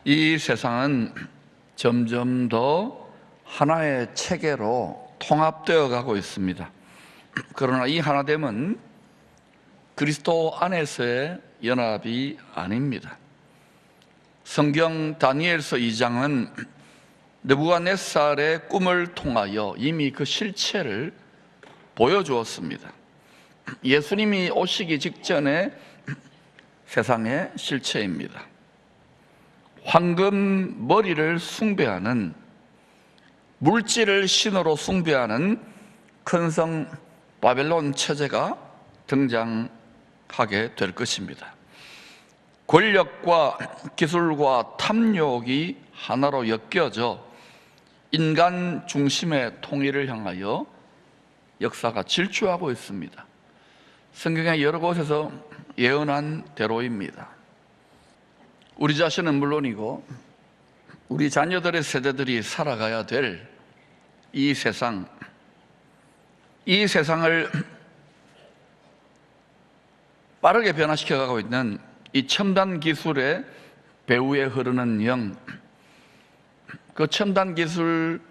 이 세상은 점점 더 하나의 체계로 통합되어 가고 있습니다. 그러나 이 하나됨은 그리스도 안에서의 연합이 아닙니다. 성경 다니엘서 2장은 느부갓네살의 꿈을 통하여 이미 그 실체를 보여주었습니다. 예수님이 오시기 직전의 세상의 실체입니다. 황금 머리를 숭배하는, 물질을 신으로 숭배하는 큰 성 바벨론 체제가 등장하게 될 것입니다. 권력과 기술과 탐욕이 하나로 엮여져 인간 중심의 통일을 향하여 역사가 질주하고 있습니다. 성경의 여러 곳에서 예언한 대로입니다. 우리 자신은 물론이고 우리 자녀들의 세대들이 살아가야 될 이 세상, 이 세상을 빠르게 변화시켜가고 있는 이 첨단 기술의 배후에 흐르는 영, 그 첨단 기술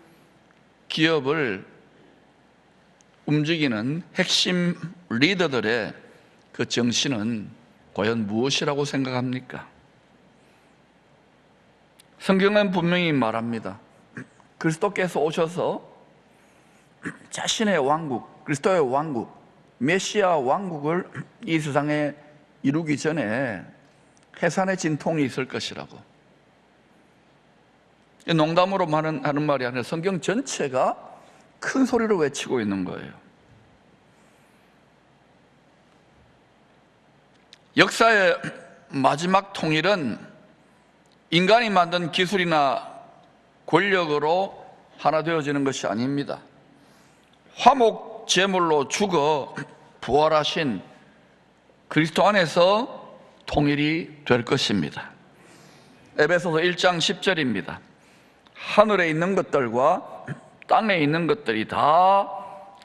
기업을 움직이는 핵심 리더들의 그 정신은 과연 무엇이라고 생각합니까? 성경은 분명히 말합니다. 그리스도께서 오셔서 자신의 왕국, 그리스도의 왕국, 메시아 왕국을 이 세상에 이루기 전에 해산의 진통이 있을 것이라고. 농담으로 하는 말이 아니라 성경 전체가 큰 소리로 외치고 있는 거예요. 역사의 마지막 통일은 인간이 만든 기술이나 권력으로 하나 되어지는 것이 아닙니다. 화목 제물로 죽어 부활하신 그리스도 안에서 통일이 될 것입니다. 에베소서 1장 10절입니다. 하늘에 있는 것들과 땅에 있는 것들이 다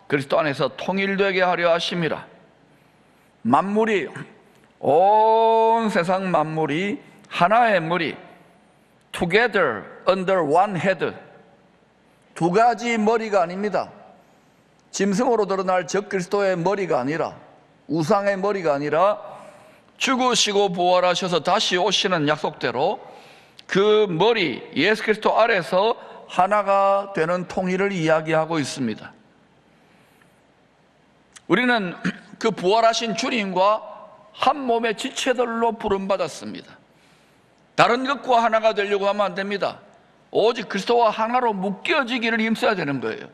그리스도 안에서 통일되게 하려 하심이라. 만물이, 온 세상 만물이 하나의 머리, together under one head, 두 가지 머리가 아닙니다. 짐승으로 드러날 적그리스도의 머리가 아니라, 우상의 머리가 아니라 죽으시고 부활하셔서 다시 오시는 약속대로 그 머리 예수 그리스도 아래서 하나가 되는 통일을 이야기하고 있습니다. 우리는 그 부활하신 주님과 한 몸의 지체들로 부름받았습니다. 다른 것과 하나가 되려고 하면 안 됩니다. 오직 그리스도와 하나로 묶여지기를 힘써야 되는 거예요.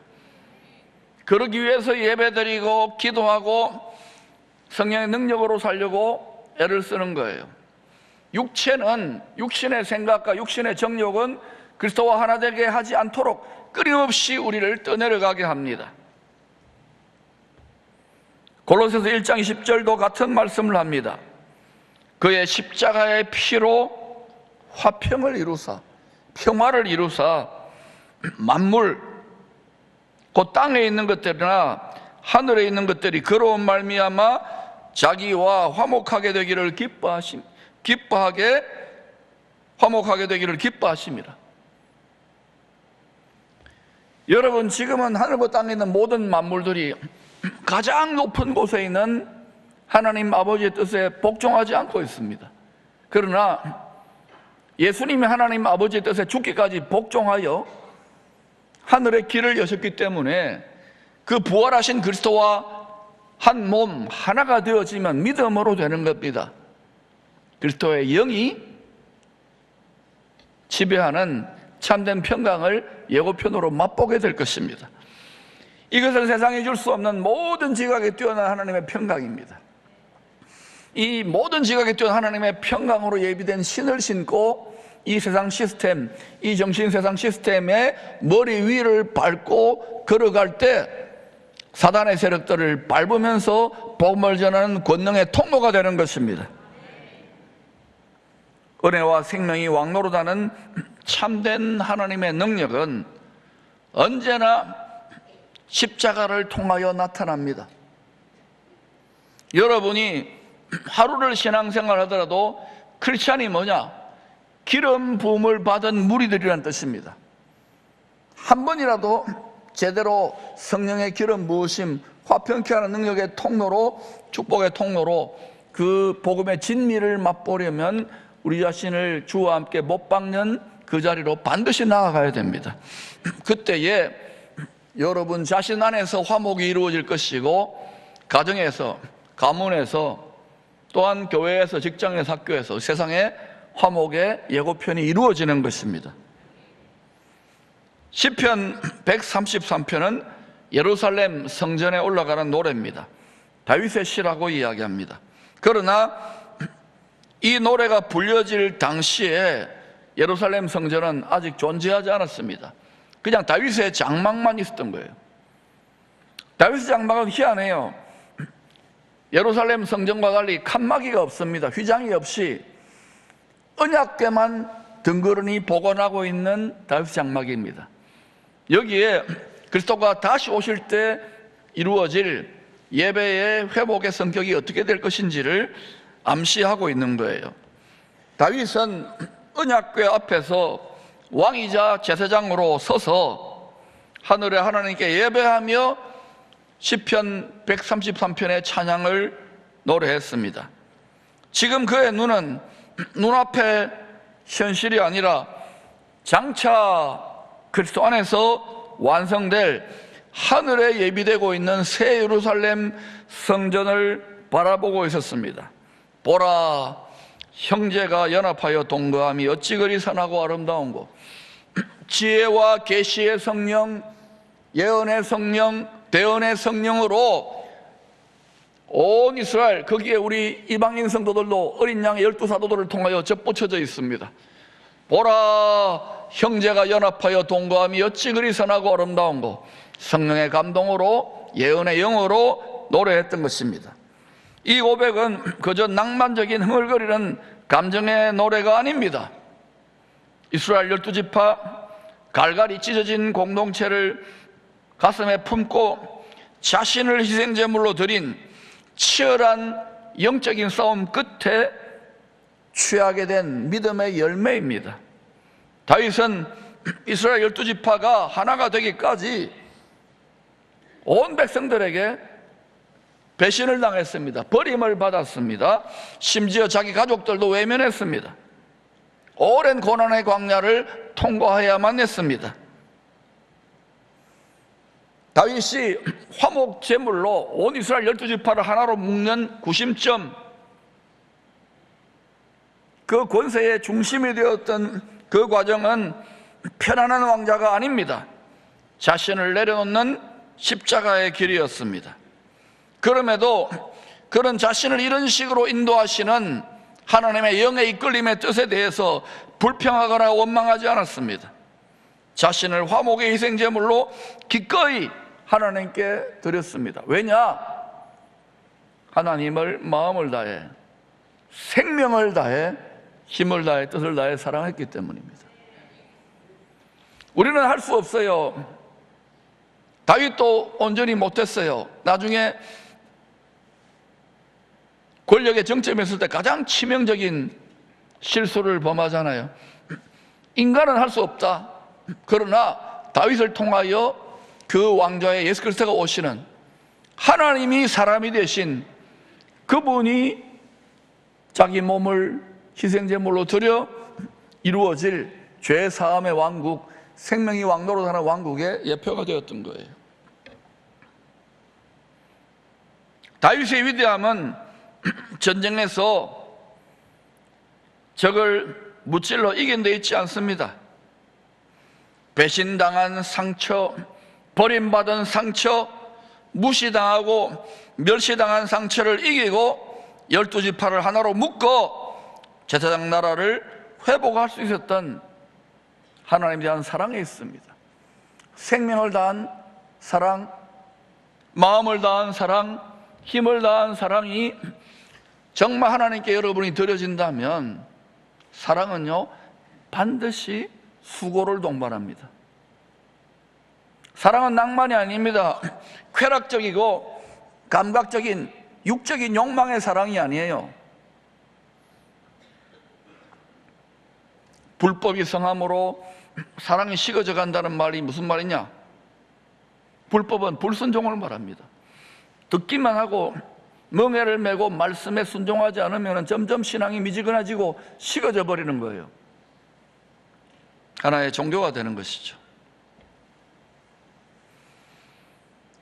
그러기 위해서 예배드리고 기도하고 성령의 능력으로 살려고 애를 쓰는 거예요. 육체는, 육신의 생각과 육신의 정욕은 그리스도와 하나 되게 하지 않도록 끊임없이 우리를 떠내려가게 합니다. 골로새서 1장 20절도 같은 말씀을 합니다. 그의 십자가의 피로 화평을 이루사, 평화를 이루사 만물, 그 땅에 있는 것들이나 하늘에 있는 것들이 그로 말미암아 자기와 화목하게 되기를 화목하게 되기를 기뻐하심이라. 여러분, 지금은 하늘과 땅에 있는 모든 만물들이 가장 높은 곳에 있는 하나님 아버지의 뜻에 복종하지 않고 있습니다. 그러나 예수님이 하나님 아버지의 뜻에 죽기까지 복종하여 하늘의 길을 여셨기 때문에 그 부활하신 그리스도와 한 몸 하나가 되어지면 믿음으로 되는 겁니다. 그리스도의 영이 지배하는 참된 평강을 예고편으로 맛보게 될 것입니다. 이것은 세상에 줄 수 없는 모든 지각에 뛰어난 하나님의 평강입니다. 이 모든 지각에 뛰어난 하나님의 평강으로 예비된 신을 신고 이 세상 시스템, 이 정신 세상 시스템의 머리 위를 밟고 걸어갈 때 사단의 세력들을 밟으면서 복음을 전하는 권능의 통로가 되는 것입니다. 은혜와 생명이 왕노릇하는 참된 하나님의 능력은 언제나 십자가를 통하여 나타납니다. 여러분이 하루를 신앙생활 하더라도 크리스찬이 뭐냐? 기름 부음을 받은 무리들이라는 뜻입니다. 한 번이라도 제대로 성령의 기름 부으심, 화평케 하는 능력의 통로로, 축복의 통로로 그 복음의 진미를 맛보려면 우리 자신을 주와 함께 못 박는 그 자리로 반드시 나아가야 됩니다. 그때에 여러분 자신 안에서 화목이 이루어질 것이고, 가정에서, 가문에서, 또한 교회에서, 직장에서, 학교에서 세상의 화목의 예고편이 이루어지는 것입니다. 시편 133편은 예루살렘 성전에 올라가는 노래입니다. 다윗의 시라고 이야기합니다. 그러나 이 노래가 불려질 당시에 예루살렘 성전은 아직 존재하지 않았습니다. 그냥 다윗의 장막만 있었던 거예요. 다윗의 장막은 희한해요. 예루살렘 성전과 달리 칸막이가 없습니다. 휘장이 없이 언약궤만 덩그러니 보관하고 있는 다윗의 장막입니다. 여기에 그리스도가 다시 오실 때 이루어질 예배의 회복의 성격이 어떻게 될 것인지를 암시하고 있는 거예요. 다윗은 언약궤 앞에서 왕이자 제사장으로 서서 하늘의 하나님께 예배하며 시편 133편의 찬양을 노래했습니다. 지금 그의 눈은 눈앞의 현실이 아니라 장차 그리스도 안에서 완성될 하늘에 예비되고 있는 새 예루살렘 성전을 바라보고 있었습니다. 보라, 형제가 연합하여 동거함이 어찌 그리 선하고 아름다운고. 지혜와 계시의 성령, 예언의 성령, 대언의 성령으로 온 이스라엘, 거기에 우리 이방인 성도들도 어린 양의 12사도들을 통하여 접붙여져 있습니다. 보라, 형제가 연합하여 동거함이 어찌 그리 선하고 아름다운고. 성령의 감동으로, 예언의 영으로 노래했던 것입니다. 이 고백은 그저 낭만적인 흥얼거리는 감정의 노래가 아닙니다. 이스라엘 12지파 갈갈이 찢어진 공동체를 가슴에 품고 자신을 희생제물로 드린 치열한 영적인 싸움 끝에 취하게 된 믿음의 열매입니다. 다윗은 이스라엘 12지파가 하나가 되기까지 온 백성들에게 배신을 당했습니다. 버림을 받았습니다. 심지어 자기 가족들도 외면했습니다. 오랜 고난의 광야를 통과해야만 했습니다. 다윗이 화목 제물로 온 이스라엘 12지파를 하나로 묶는 구심점, 그 권세의 중심이 되었던 그 과정은 편안한 왕자가 아닙니다. 자신을 내려놓는 십자가의 길이었습니다. 그럼에도 그런 자신을 이런 식으로 인도하시는 하나님의 영의 이끌림의 뜻에 대해서 불평하거나 원망하지 않았습니다. 자신을 화목의 희생제물로 기꺼이 하나님께 드렸습니다. 왜냐? 하나님을 마음을 다해, 생명을 다해, 힘을 다해, 뜻을 다해 사랑했기 때문입니다. 우리는 할 수 없어요. 다윗도 온전히 못했어요. 나중에 권력의 정점에 있을 때 가장 치명적인 실수를 범하잖아요. 인간은 할 수 없다. 그러나 다윗을 통하여 그 왕좌에 예수 그리스도가 오시는, 하나님이 사람이 되신 그분이 자기 몸을 희생제물로 드려 이루어질 죄 사함의 왕국, 생명이 왕노릇하는 왕국의 예표가 되었던 거예요. 다윗의 위대함은 전쟁에서 적을 무찔러 이긴 데 있지 않습니다. 배신당한 상처, 버림받은 상처, 무시당하고 멸시당한 상처를 이기고 12지파를 하나로 묶어 제사장 나라를 회복할 수 있었던 하나님에 대한 사랑이 있습니다. 생명을 다한 사랑, 마음을 다한 사랑, 힘을 다한 사랑이 정말 하나님께 여러분이 드려진다면 사랑은요 반드시 수고를 동반합니다. 사랑은 낭만이 아닙니다. 쾌락적이고 감각적인 육적인 욕망의 사랑이 아니에요. 불법이 성함으로 사랑이 식어져 간다는 말이 무슨 말이냐? 불법은 불순종을 말합니다. 듣기만 하고 멍에를 메고 말씀에 순종하지 않으면 점점 신앙이 미지근해지고 식어져 버리는 거예요. 하나의 종교가 되는 것이죠.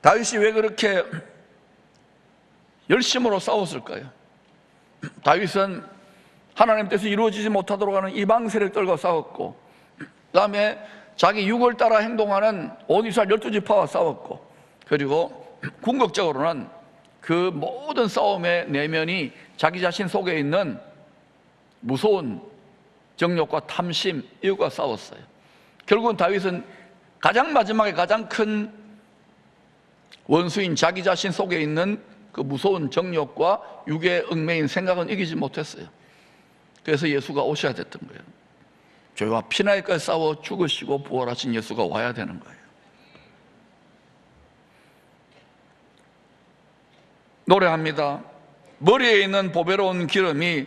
다윗이 왜 그렇게 열심으로 싸웠을까요? 다윗은 하나님 뜻이 이루어지지 못하도록 하는 이방 세력들과 싸웠고, 그 다음에 자기 육을 따라 행동하는 온 이스라엘 12지파와 싸웠고, 그리고 궁극적으로는 그 모든 싸움의 내면이 자기 자신 속에 있는 무서운 정욕과 탐심, 이것과 싸웠어요. 결국은 다윗은 가장 마지막에 가장 큰 원수인 자기 자신 속에 있는 그 무서운 정욕과 육의 얽매인 생각은 이기지 못했어요. 그래서 예수가 오셔야 됐던 거예요. 죄와 피나에까지 싸워 죽으시고 부활하신 예수가 와야 되는 거예요. 노래합니다. 머리에 있는 보배로운 기름이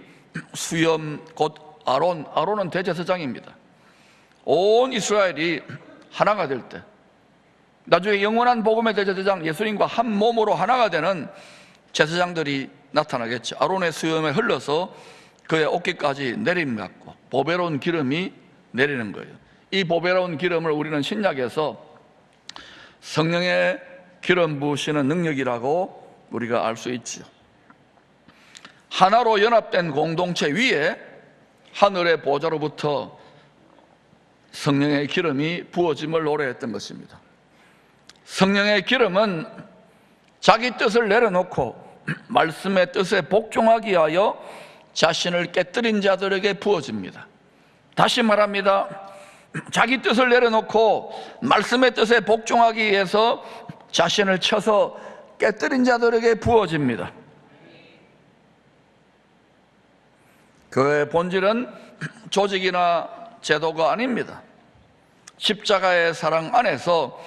수염 곧 아론은 대제사장입니다. 온 이스라엘이 하나가 될 때, 나중에 영원한 복음의 대제사장 예수님과 한 몸으로 하나가 되는 제사장들이 나타나겠죠. 아론의 수염에 흘러서 그의 어깨까지 내림받고 보배로운 기름이 내리는 거예요. 이 보배로운 기름을 우리는 신약에서 성령의 기름 부으시는 능력이라고 우리가 알 수 있죠. 하나로 연합된 공동체 위에 하늘의 보좌로부터 성령의 기름이 부어짐을 노래했던 것입니다. 성령의 기름은 자기 뜻을 내려놓고 말씀의 뜻에 복종하기 위하여 자신을 깨뜨린 자들에게 부어집니다. 다시 말합니다. 자기 뜻을 내려놓고 말씀의 뜻에 복종하기 위해서 자신을 쳐서 깨뜨린 자들에게 부어집니다. 그의 본질은 조직이나 제도가 아닙니다. 십자가의 사랑 안에서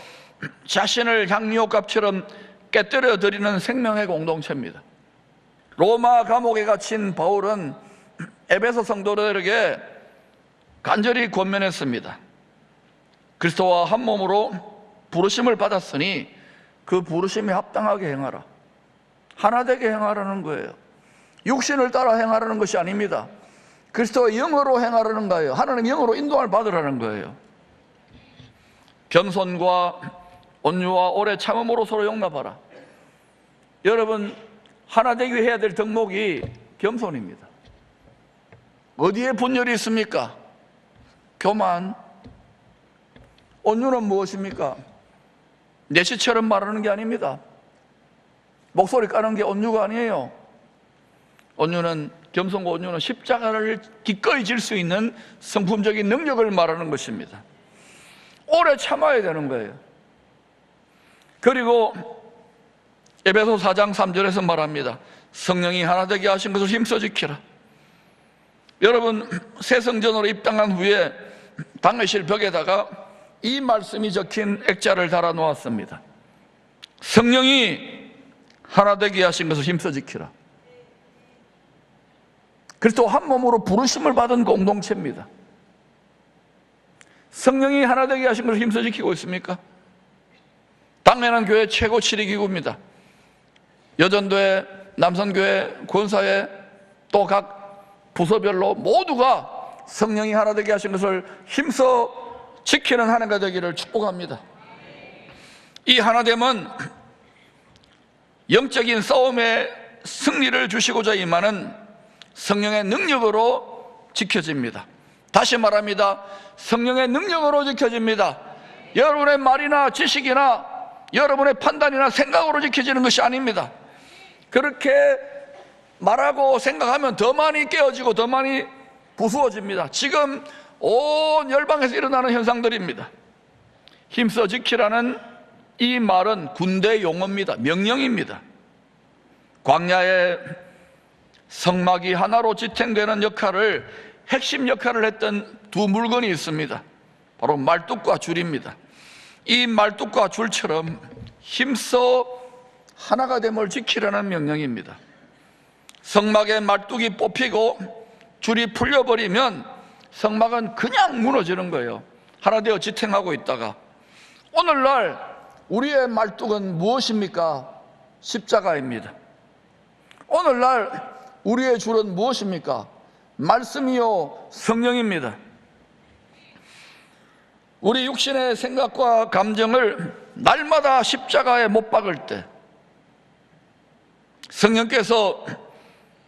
자신을 향유옥합처럼 깨뜨려 드리는 생명의 공동체입니다. 로마 감옥에 갇힌 바울은 에베소 성도들에게 간절히 권면했습니다. 그리스도와 한 몸으로 부르심을 받았으니 그 부르심에 합당하게 행하라. 하나 되게 행하라는 거예요. 육신을 따라 행하라는 것이 아닙니다. 그리스도의 영으로 행하라는 거예요. 하나님 영으로 인도함을 받으라는 거예요. 겸손과 온유와 오래 참음으로 서로 용납하라. 여러분, 하나 되기 위해 해야 될 덕목이 겸손입니다. 어디에 분열이 있습니까? 교만. 온유는 무엇입니까? 내시처럼 말하는 게 아닙니다. 목소리 까는 게 온유가 아니에요. 온유는, 겸손과 온유는 십자가를 기꺼이 질 수 있는 성품적인 능력을 말하는 것입니다. 오래 참아야 되는 거예요. 그리고 에베소 4장 3절에서 말합니다. 성령이 하나 되게 하신 것을 힘써 지키라. 여러분, 새 성전으로 입당한 후에 당회실 벽에다가 이 말씀이 적힌 액자를 달아 놓았습니다. 성령이 하나 되게 하신 것을 힘써 지키라. 그리스도 한 몸으로 부르심을 받은 공동체입니다. 성령이 하나 되게 하신 것을 힘써 지키고 있습니까? 당연한 교회 최고 7위기구입니다. 여전도회, 남선교회, 권사회, 또 각 부서별로 모두가 성령이 하나 되게 하신 것을 힘써 지키는 한 해가 되기를 축복합니다. 이 하나됨은 영적인 싸움의 승리를 주시고자 임하는 성령의 능력으로 지켜집니다. 다시 말합니다. 성령의 능력으로 지켜집니다. 여러분의 말이나 지식이나 여러분의 판단이나 생각으로 지켜지는 것이 아닙니다. 그렇게 말하고 생각하면 더 많이 깨어지고 더 많이 부수어집니다. 지금 온 열방에서 일어나는 현상들입니다. 힘써 지키라는 이 말은 군대 용어입니다. 명령입니다. 광야에 성막이 하나로 지탱되는 역할을, 핵심 역할을 했던 두 물건이 있습니다. 바로 말뚝과 줄입니다. 이 말뚝과 줄처럼 힘써 하나가 됨을 지키라는 명령입니다. 성막의 말뚝이 뽑히고 줄이 풀려버리면 성막은 그냥 무너지는 거예요. 하나 되어 지탱하고 있다가 오늘날 우리의 말뚝은 무엇입니까? 십자가입니다. 오늘날 우리의 줄은 무엇입니까? 말씀이요 성령입니다. 우리 육신의 생각과 감정을 날마다 십자가에 못 박을 때 성령께서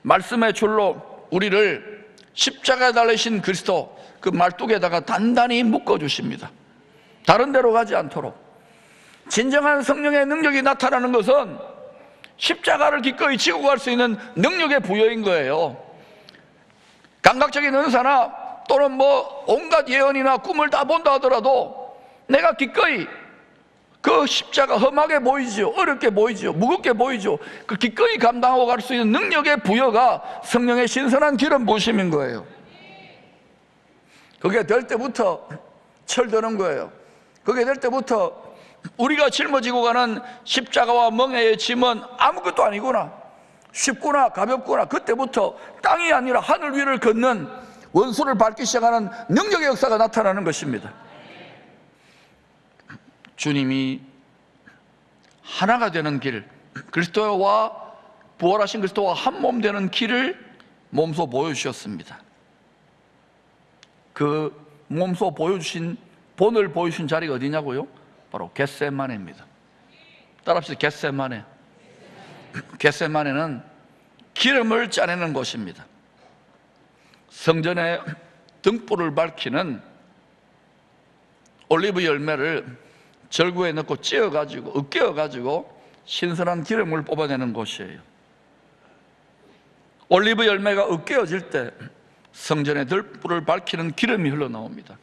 말씀의 줄로 우리를 십자가에 달리신 그리스도 그 말뚝에다가 단단히 묶어주십니다. 다른 데로 가지 않도록. 진정한 성령의 능력이 나타나는 것은 십자가를 기꺼이 지고 갈 수 있는 능력의 부여인 거예요. 감각적인 은사나 또는 온갖 예언이나 꿈을 다 본다 하더라도 내가 기꺼이 그 십자가 험하게 보이죠, 어렵게 보이죠, 무겁게 보이죠, 그 기꺼이 감당하고 갈 수 있는 능력의 부여가 성령의 신선한 기름 부으심인 거예요. 그게 될 때부터 철드는 거예요. 그게 될 때부터 우리가 짊어지고 가는 십자가와 멍에의 짐은 아무것도 아니구나, 쉽구나, 가볍구나. 그때부터 땅이 아니라 하늘 위를 걷는 원수를 밟기 시작하는 능력의 역사가 나타나는 것입니다. 주님이 하나가 되는 길, 그리스도와 부활하신 그리스도와 한 몸 되는 길을 몸소 보여주셨습니다. 그 몸소 보여주신 본을 보여주신 자리가 어디냐고요? 바로 겟세마네입니다. 따라합시다. 겟세마네. 겟세마네는 기름을 짜내는 곳입니다. 성전에 등불을 밝히는 올리브 열매를 절구에 넣고 찧어가지고 으깨어가지고 신선한 기름을 뽑아내는 곳이에요. 올리브 열매가 으깨어질 때 성전에 등불을 밝히는 기름이 흘러나옵니다.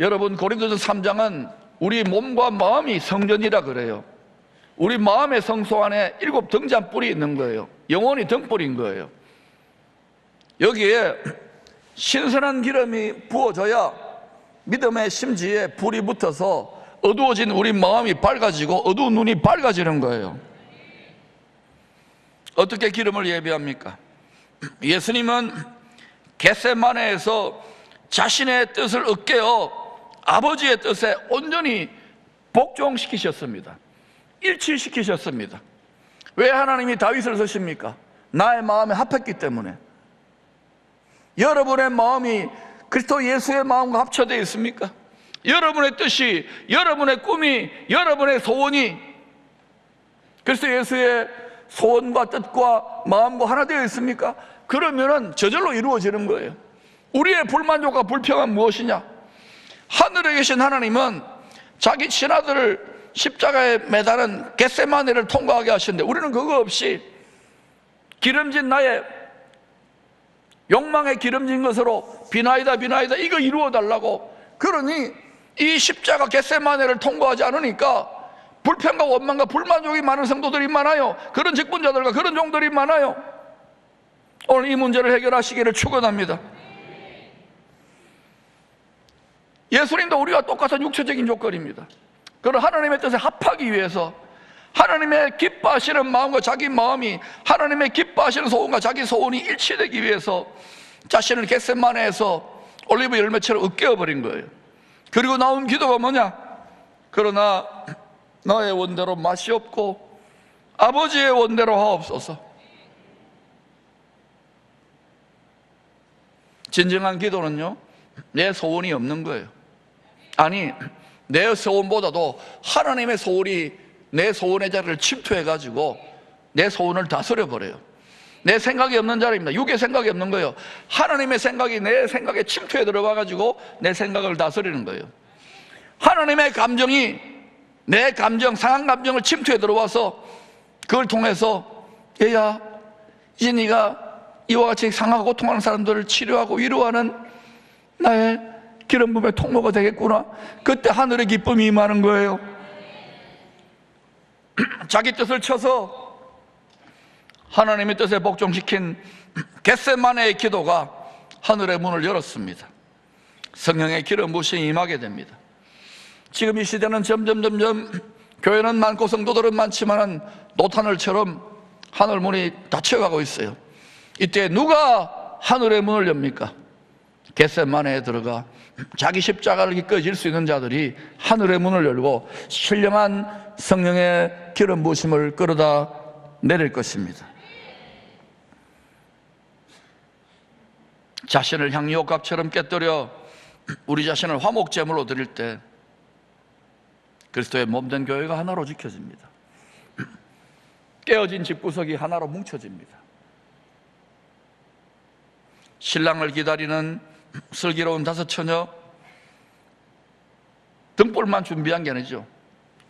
여러분, 고린도전 3장은 우리 몸과 마음이 성전이라 그래요. 우리 마음의 성소 안에 7 등잔불이 있는 거예요. 영혼이 등불인 거예요. 여기에 신선한 기름이 부어져야 믿음의 심지에 불이 붙어서 어두워진 우리 마음이 밝아지고 어두운 눈이 밝아지는 거예요. 어떻게 기름을 예비합니까? 예수님은 겟세마네에서 자신의 뜻을 으깨어 아버지의 뜻에 온전히 복종시키셨습니다. 일치시키셨습니다. 왜 하나님이 다윗을 쓰십니까? 나의 마음에 합했기 때문에. 여러분의 마음이 그리스도 예수의 마음과 합쳐되어 있습니까? 여러분의 뜻이, 여러분의 꿈이, 여러분의 소원이 그리스도 예수의 소원과 뜻과 마음과 하나 되어 있습니까? 그러면은 저절로 이루어지는 거예요. 우리의 불만족과 불평은 무엇이냐? 하늘에 계신 하나님은 자기 친아들을 십자가에 매다는 겟세마네를 통과하게 하시는데 우리는 그거 없이 기름진 나의 욕망에 기름진 것으로 비나이다 비나이다 이거 이루어 달라고. 그러니 이 십자가 겟세마네를 통과하지 않으니까 불평과 원망과 불만족이 많은 성도들이 많아요. 그런 직분자들과 그런 종들이 많아요. 오늘 이 문제를 해결하시기를 축원합니다. 예수님도 우리와 똑같은 육체적인 조건입니다. 그런 하나님의 뜻에 합하기 위해서 하나님의 기뻐하시는 마음과 자기 마음이 하나님의 기뻐하시는 소원과 자기 소원이 일치되기 위해서 자신을 겟세마네에서 올리브 열매처럼 으깨어버린 거예요. 그리고 나온 기도가 뭐냐? 그러나 너의 원대로 맛이 없고 아버지의 원대로 하옵소서. 진정한 기도는요, 내 소원이 없는 거예요. 아니, 내 소원보다도 하나님의 소원이 내 소원의 자리를 침투해가지고 내 소원을 다스려버려요. 내 생각이 없는 자리입니다. 육의 생각이 없는 거예요. 하나님의 생각이 내 생각에 침투해 들어와가지고 내 생각을 다스리는 거예요. 하나님의 감정이 내 감정, 상한 감정을 침투해 들어와서 그걸 통해서 얘야, 이제 네가 이와 같이 상하고 고통하는 사람들을 치료하고 위로하는 나의 기름 부음의 통로가 되겠구나. 그때 하늘의 기쁨이 임하는 거예요. 자기 뜻을 쳐서 하나님의 뜻에 복종시킨 겟세마네의 기도가 하늘의 문을 열었습니다. 성령의 기름 부으심이 임하게 됩니다. 지금 이 시대는 점점 교회는 많고 성도들은 많지만 노탄을처럼 하늘 문이 닫혀가고 있어요. 이때 누가 하늘의 문을 엽니까? 겟세마네에 들어가 자기 십자가를 이끌어질 수 있는 자들이 하늘의 문을 열고 신령한 성령의 기름 부으심을 끌어다 내릴 것입니다. 자신을 향유옥합처럼 깨뜨려 우리 자신을 화목제물로 드릴 때 그리스도의 몸된 교회가 하나로 지켜집니다. 깨어진 집구석이 하나로 뭉쳐집니다. 신랑을 기다리는 슬기로운 다섯 처녀, 등불만 준비한 게 아니죠.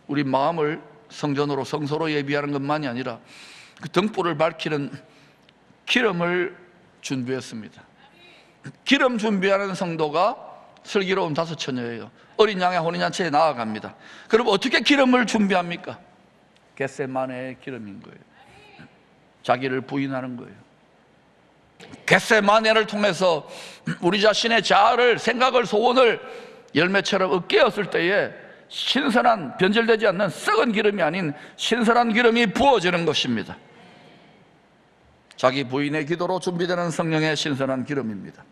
우리 마음을 성전으로 성소로 예비하는 것만이 아니라 그 등불을 밝히는 기름을 준비했습니다. 기름 준비하는 성도가 슬기로운 다섯 처녀예요. 어린 양의 혼인잔치에 나아갑니다. 그럼 어떻게 기름을 준비합니까? 겟세마네의 기름인 거예요. 자기를 부인하는 거예요. 겟세마네를 통해서 우리 자신의 자아를, 생각을, 소원을 열매처럼 으깨었을 때에 신선한, 변질되지 않는 썩은 기름이 아닌 신선한 기름이 부어지는 것입니다. 자기 부인의 기도로 준비되는 성령의 신선한 기름입니다.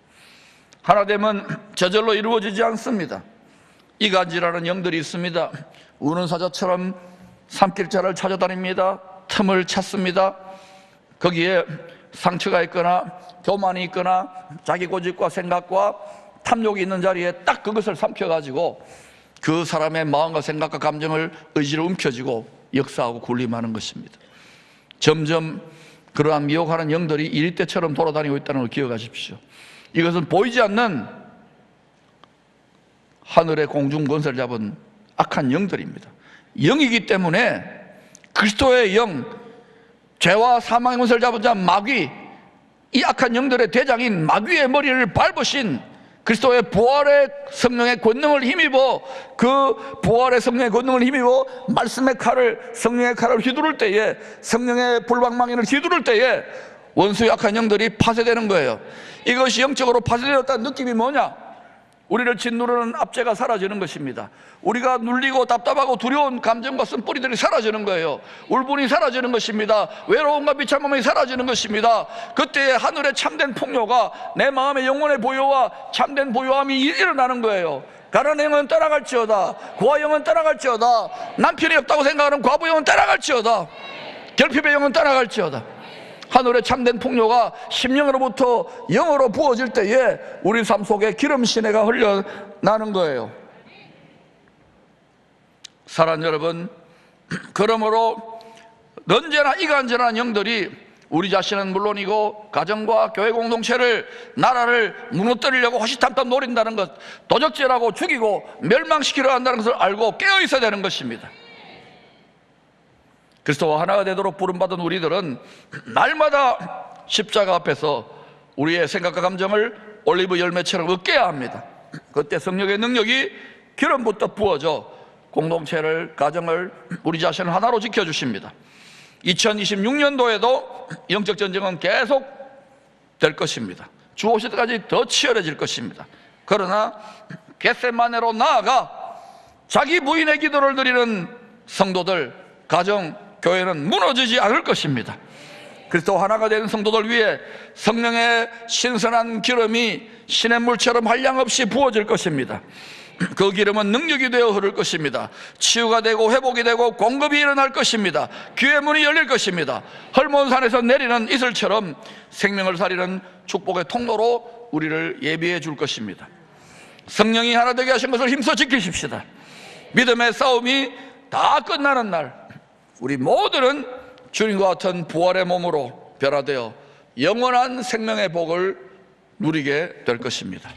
하나됨은 저절로 이루어지지 않습니다. 이간질하는 영들이 있습니다. 우는 사자처럼 삼킬자를 찾아다닙니다. 틈을 찾습니다. 거기에 상처가 있거나 교만이 있거나 자기 고집과 생각과 탐욕이 있는 자리에 딱 그것을 삼켜가지고 그 사람의 마음과 생각과 감정을, 의지를 움켜쥐고 역사하고 군림하는 것입니다. 점점 그러한 미혹하는 영들이 이리떼처럼 돌아다니고 있다는 걸 기억하십시오. 이것은 보이지 않는 하늘의 공중 권세를 잡은 악한 영들입니다. 영이기 때문에 그리스도의 영, 죄와 사망의 권세를 잡은 자 마귀, 이 악한 영들의 대장인 마귀의 머리를 밟으신 그리스도의 부활의 성령의 권능을 힘입어, 그 부활의 성령의 권능을 힘입어 말씀의 칼을, 성령의 칼을 휘두를 때에, 성령의 불방망이를 휘두를 때에 원수의 악한 영들이 파쇄되는 거예요. 이것이 영적으로 파쇄되었다는 느낌이 뭐냐? 우리를 짓누르는 압제가 사라지는 것입니다. 우리가 눌리고 답답하고 두려운 감정과 쓴뿌리들이 사라지는 거예요. 울분이 사라지는 것입니다. 외로움과 비참함이 사라지는 것입니다. 그때 하늘의 참된 풍요가 내 마음의 영혼의 보요와 참된 보요함이 일어나는 거예요. 가난한 영은 따라갈지어다, 고아 영은 따라갈지어다, 남편이 없다고 생각하는 과부 영은 따라갈지어다, 결핍의 영은 따라갈지어다. 하늘의 참된 풍요가 심령으로부터 영으로 부어질 때에 우리 삶 속에 기름 시내가 흘러나는 거예요. 사랑하는 여러분, 그러므로 언제나 이간질한 영들이 우리 자신은 물론이고 가정과 교회 공동체를, 나라를 무너뜨리려고 호시탐탐 노린다는 것, 도적질하고 죽이고 멸망시키려 한다는 것을 알고 깨어 있어야 되는 것입니다. 그리스도와 하나가 되도록 부름받은 우리들은 날마다 십자가 앞에서 우리의 생각과 감정을 올리브 열매처럼 으깨야 합니다. 그때 성령의 능력이 기름부터 부어져 공동체를, 가정을, 우리 자신을 하나로 지켜주십니다. 2026년도에도 영적 전쟁은 계속 될 것입니다. 주 오실 때까지 더 치열해질 것입니다. 그러나 겟세마네로 나아가 자기 부인의 기도를 드리는 성도들, 가정, 교회는 무너지지 않을 것입니다. 그리스도 하나가 되는 성도들 위해 성령의 신선한 기름이 시냇물처럼 한량없이 부어질 것입니다. 그 기름은 능력이 되어 흐를 것입니다. 치유가 되고 회복이 되고 공급이 일어날 것입니다. 귀의 문이 열릴 것입니다. 헐몬산에서 내리는 이슬처럼 생명을 살리는 축복의 통로로 우리를 예비해 줄 것입니다. 성령이 하나 되게 하신 것을 힘써 지키십시다. 믿음의 싸움이 다 끝나는 날 우리 모두는 주님과 같은 부활의 몸으로 변화되어 영원한 생명의 복을 누리게 될 것입니다.